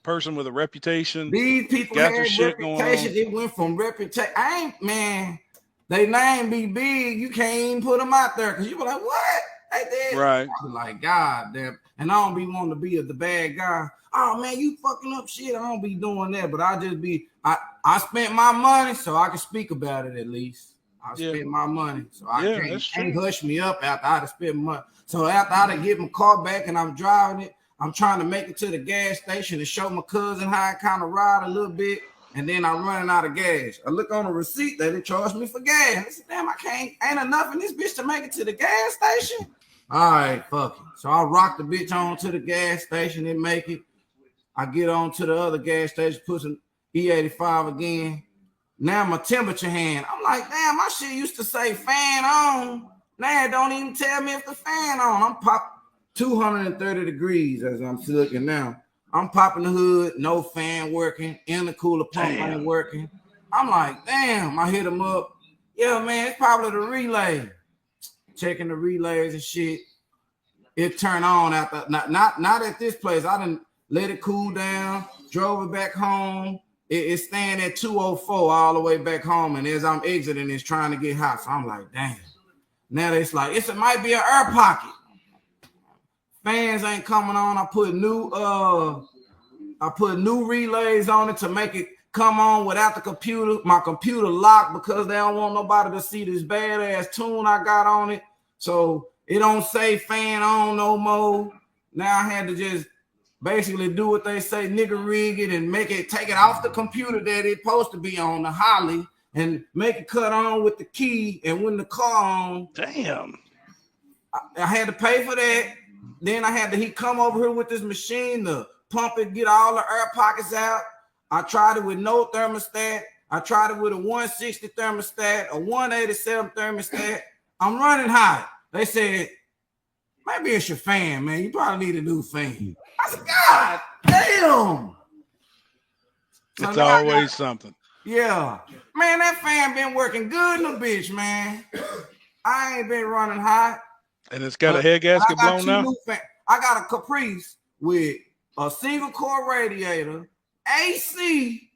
person with a reputation. These people got had their shit going reputation. on. It went from reputation. I ain't, man, they name be big. You can't even put them out there because you be like, what? They did. Right. I be like, God damn. And I don't be wanting to be the bad guy. Oh, man, you fucking up shit. I don't be doing that. But I just be, I spent my money so I can speak about it at least. I spent my money. So I can't hush me up after I spent money. So after I get my car back and I'm driving it, I'm trying to make it to the gas station to show my cousin how I kind of ride a little bit. And then I'm running out of gas. I look on the receipt that it charged me for gas. I said, damn, I can't, ain't enough in this bitch to make it to the gas station. All right, fuck it. So I rock the bitch on to the gas station and make it. I get on to the other gas station, put some E85 again. Now my temperature hand. I'm like, damn, my shit used to say fan on. Now it don't even tell me if the fan on. I'm popping 230 degrees as I'm looking now. I'm popping the hood, no fan working, intercooler pump ain't working. I'm like, damn, I hit him up. Yeah, man, it's probably the relay. Checking the relays and shit. It turned on after not at this place. I didn't let it cool down, drove it back home. It's staying at 204 all the way back home. And as I'm exiting, it's trying to get hot. So I'm like, damn. Now it's like, it might be an air pocket. Fans ain't coming on. I put new relays on it to make it come on without the computer. My computer locked because they don't want nobody to see this badass tune I got on it. So it don't say fan on no more. Now I had to just basically do what they say, nigga rig it and take it off the computer that it's supposed to be on, the Holly, and make it cut on with the key. And when the car on, damn, I had to pay for that. Then he come over here with this machine to pump it, get all the air pockets out. I tried it with no thermostat. I tried it with a 160 thermostat, a 187 thermostat. I'm running hot. They said, maybe it's your fan, man. You probably need a new fan. I said, God damn. So it's always something. Yeah. Man, that fan been working good in the bitch, man. I ain't been running hot. And it's got a head gasket blown now? I got a Caprice with a single core radiator, AC,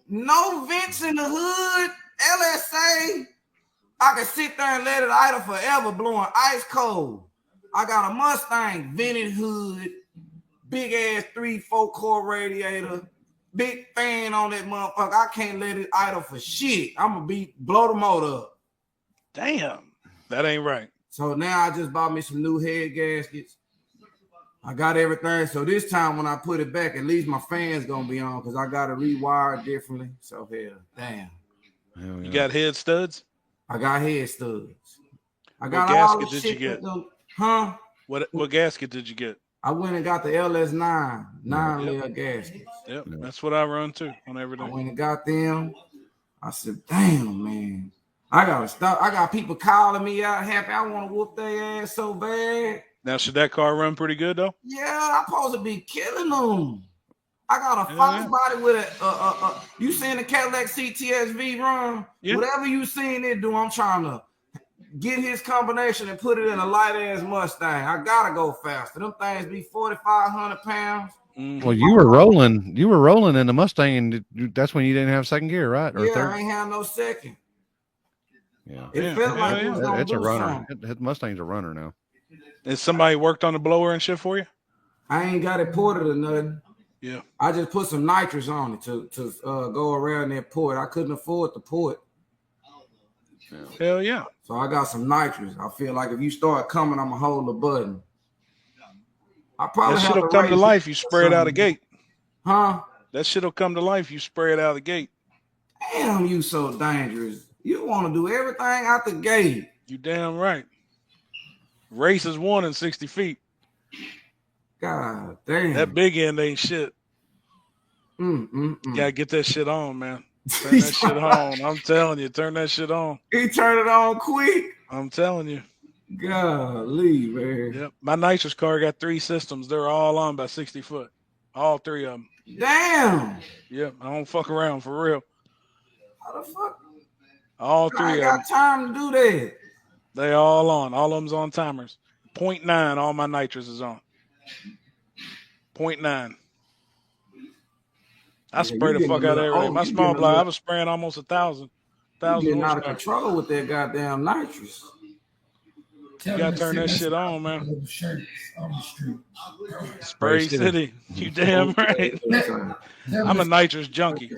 no vents in the hood, LSA. I can sit there and let it idle forever, blowing ice cold. I got a Mustang, vented hood, big ass 3-4 core radiator, big fan on that motherfucker. I can't let it idle for shit. I'm gonna blow the motor up. Damn, that ain't right. So now I just bought me some new head gaskets. I got everything. So this time when I put it back, at least my fan's gonna be on because I gotta rewire it differently. So hell, damn. Hell yeah. You got head studs? I got head studs. I got what all gasket the did you shit. get? Huh? What gasket did you get? I went and got the LS9 9-layer gaskets. Yep, that's what I run too on everything. I went and got them. I said, damn, man. I gotta stop. I got people calling me out happy. I want to whoop their ass so bad. Now, should that car run pretty good though? Yeah, I'm supposed to be killing them. I got a Fox body with a you seen the Cadillac CTSV run? Yeah. Whatever you seen it do, I'm trying to get his combination and put it in a light ass Mustang. I gotta go faster. Them things be 4,500 pounds. Mm-hmm. Well, you were rolling in the Mustang, and that's when you didn't have second gear, right? Or third? I ain't have no second. Yeah, it felt like it was gonna it's a runner. Something. Mustang's a runner now. Has somebody worked on the blower and shit for you? I ain't got it ported or nothing. Yeah, I just put some nitrous on it to go around that port. I couldn't afford the port. Yeah. Hell yeah! So I got some nitrous. I feel like if you start coming, I'm gonna hold the button. I probably that shit'll come to life. You spray it out the gate, huh? That shit'll come to life. You spray it out the gate. Damn, you so dangerous. You want to do everything out the gate. You damn right. Race is 1 in 60 feet. God damn. That big end ain't shit. Gotta get that shit on, man. Turn that shit on. I'm telling you, turn that shit on. He turned it on quick. I'm telling you. Golly, man. Yep. My nitrous car got 3 systems. They're all on by 60 foot. All 3 of them. Damn. Yep. I don't fuck around for real. How the fuck? All 3 of them. I got time to do that. They all on. All of them's on timers. 0.9, all my nitrous is on. 0.9. I spray the fuck out of everything. My small block, I was spraying almost 1,000 getting out of horsepower. control with that goddamn nitrous. You gotta turn that shit on, man. Spray Spray City. You damn right. I'm a nitrous junkie.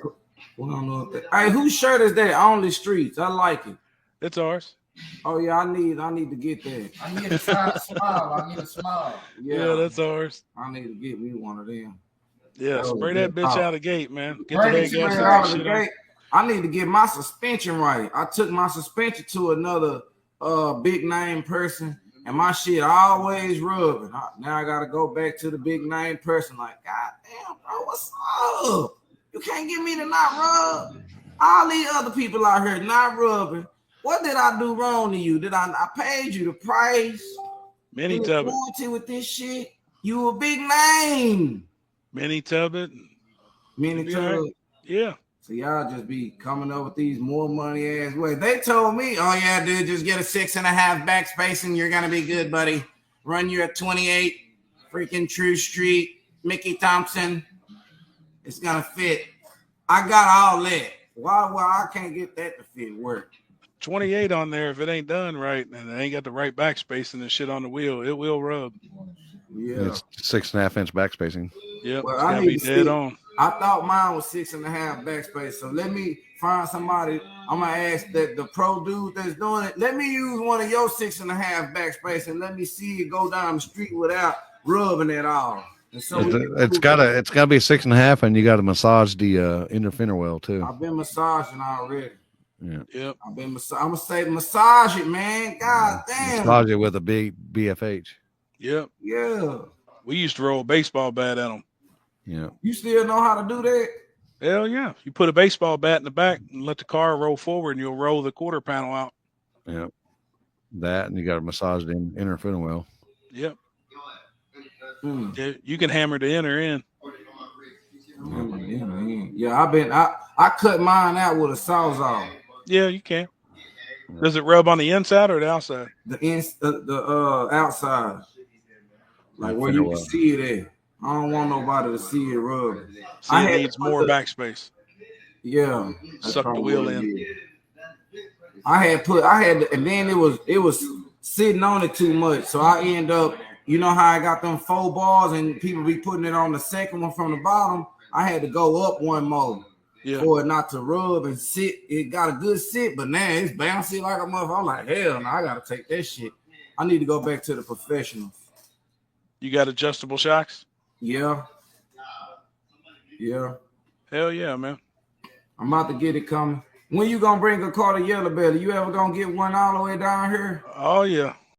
Hey, whose shirt is that? Only Streets. I like it. It's ours. Oh yeah, I need to get that. I need a smile. I need a smile. Yeah, that's ours. I need to get me one of them. Yeah, spray that bitch out of the gate, man. Get Spray the it head out gas of the gate. I need to get my suspension right. I took my suspension to another big name person, and my shit always rubbing. Now I gotta go back to the big name person. Like, God damn, bro, what's up? You can't get me to not rub. All these other people out here not rubbing. What did I do wrong to you? Did I paid you the price? Mini tub it with this shit. You a big name. Mini tub it. Mini tub. Yeah. So y'all just be coming up with these more money ass ways. They told me, oh yeah, dude, just get a 6.5 backspace and you're gonna be good, buddy. Run your 28 freaking True Street, Mickey Thompson. It's gonna fit. I got all that. Why I can't get that to fit work? 28 on there. If it ain't done right and it ain't got the right backspace and the shit on the wheel, it will rub. Yeah, it's 6.5 inch backspacing. Yep, well, it's gotta be dead on. I thought mine was 6.5 backspace. So let me find somebody. I'm gonna ask that the pro dude that's doing it. Let me use one of your 6.5 backspace and let me see it go down the street without rubbing at all. And so it's gotta be 6.5, and you got to massage the inner fender well too. I've been massaging already. Yeah. Yep. I'm gonna say massage it, man. God damn. Massage it with a big BFH. Yep. Yeah. We used to roll a baseball bat at them. Yeah. You still know how to do that? Hell yeah. You put a baseball bat in the back and let the car roll forward and you'll roll the quarter panel out. Yeah. That, and you got to massage the inner fender well. Yep. Yeah, you can hammer the inner in. Yeah, I cut mine out with a sawzall. Yeah, you can. Does it rub on the inside or the outside? The outside. Like where you can see it at. I don't want nobody to see it rub. It needs more backspace. Yeah. Suck the wheel in. And then it was sitting on it too much. So I end up, you know how I got them 4 bars and people be putting it on the second one from the bottom. I had to go up one more for it not to rub and sit. It got a good sit, but now it's bouncy like a motherfucker. I'm like, hell no, I gotta take that shit. I need to go back to the professionals. You got adjustable shocks? Yeah. Yeah. Hell yeah, man. I'm about to get it coming. When you gonna bring a car to Yellow Belly? You ever gonna get one all the way down here? Oh yeah.